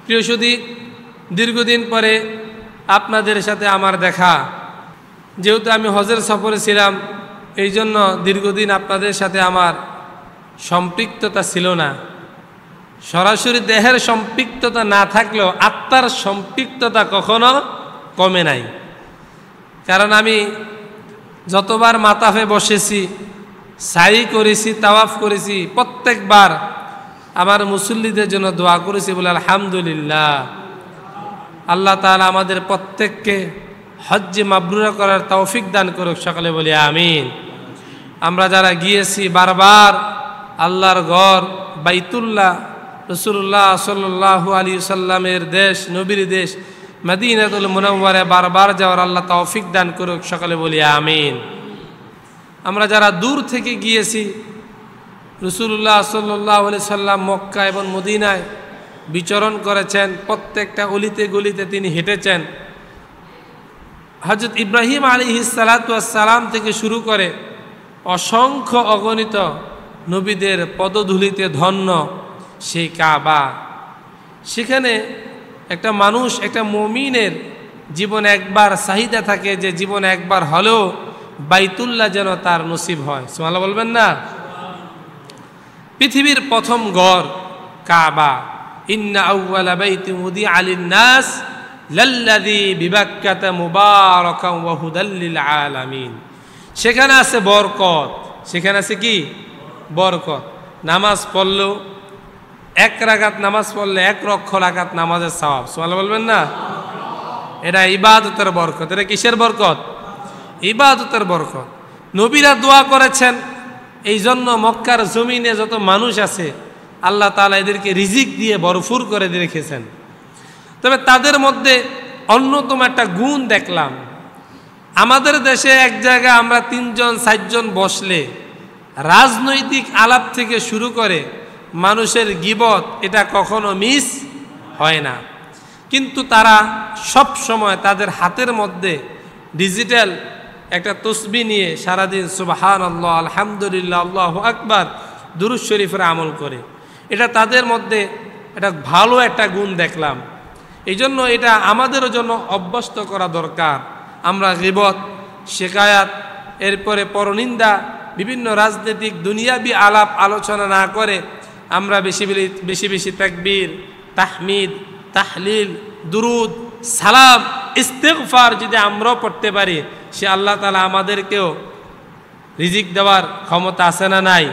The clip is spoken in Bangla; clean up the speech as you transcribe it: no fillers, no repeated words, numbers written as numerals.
প্রিয় সুধী, দীর্ঘদিন পরে আপনাদের সাথে আমার দেখা। যেহেতু আমি হজের সফরে ছিলাম, এই জন্য দীর্ঘদিন আপনাদের সাথে আমার সম্পৃক্ততা ছিল না। সরাসরি দেহের সম্পৃক্ততা না থাকলেও আত্মার সম্পৃক্ততা কখনো কমে নাই। কারণ আমি যতবার মাতাফে বসেছি, সাই করেছি, তাওয়াফ করেছি, প্রত্যেকবার আমার মুসল্লিদের জন্য দোয়া করেছি বলে আলহামদুলিল্লাহ। আল্লাহ তাআলা আমাদের প্রত্যেককে হজ্জে মাবরুরা করার তৌফিক দান করুক, সকলে বলি আমিন। আমরা যারা গিয়েছি বারবার আল্লাহর ঘর বাইতুল্লাহ, রাসূলুল্লাহ সাল্লাল্লাহু আলাইহি সাল্লামের দেশ, নবীর দেশ মদিনাতুল মুনাওয়ারায় বারবার যাওয়ার আল্লাহ তৌফিক দান করুক, সকলে বলি আমিন। আমরা যারা দূর থেকে গিয়েছি, রাসূলুল্লাহ সাল্লাল্লাহু আলাইহি সাল্লাম মক্কা এবং মদিনায় বিচরণ করেছেন, প্রত্যেকটা অলিতে গলিতে তিনি হেঁটেছেন। হযরত ইব্রাহিম আলাইহিস সালাতু ওয়াস সালাম থেকে শুরু করে অসংখ্য অগণিত নবীদের পদধূলিতে ধন্য সেই কাবা। সেখানে একটা মানুষ, একটা মুমিনের জীবনে একবার চাহিদা থাকে যে জীবনে একবার হলেও বাইতুল্লাহ যেন তার নসিব হয়। সুবহানাল্লাহ বলবেন না? পৃথিবীর প্রথম ঘর কাবা। ইন্না আউওয়ালা বাইতি উদিআ লিন-নাস লাল্লাযী বিবাক্কাতা মুবারাকান ওয়া হুদাল লিল আলামিন। সেখানে আছে বরকত। সেখানে আছে কি? বরকত। নামাজ পড়লেও এক রাকাত নামাজ পড়লে 1 লক্ষ রাকাত নামাজের সওয়াব। সুবহানাল্লাহ বলবেন না? এটা ইবাদতের বরকত। এটা কিসের বরকত? ইবাদতের বরকত। নবীরা দোয়া করেছেন, এই জন্য মক্কার জমিনে যত মানুষ আছে আল্লাহ তাআলা এদেরকে রিজিক দিয়ে ভরপুর করে রেখেছেন। তবে তাদের মধ্যে অন্যতম একটা গুণ দেখলাম। আমাদের দেশে এক জায়গায় আমরা 3 জন 4 জন বসলে রাজনৈতিক আলাপ থেকে শুরু করে মানুষের গীবত এটা কখনো মিস হয় না। কিন্তু তারা সব সময় তাদের হাতের মধ্যে ডিজিটাল একটা তসবিহ নিয়ে সারাদিন সুবহানাল্লাহ, আলহামদুলিল্লাহ, আল্লাহু আকবার, দুরূদ শরীফের আমল করে। এটা তাদের মধ্যে এটা ভালো একটা গুণ দেখলাম। এই জন্য এটা আমাদেরও জন্য অভ্যস্ত করা দরকার। আমরা গীবত, শিকায়াত, এরপরে পরনিন্দা, বিভিন্ন রাজনৈতিক দুনিয়াবি আলাপ আলোচনা না করে আমরা বেশি বেশি তাকবীর, তাহমিদ, তাহলিল, দুরুদ, সালাম, ইস্তিগফার যদি আমরাও পড়তে পারি, সে আল্লাহ তাআলা আমাদেরকেও রিজিক দেওয়ার ক্ষমতা আছে না নাই?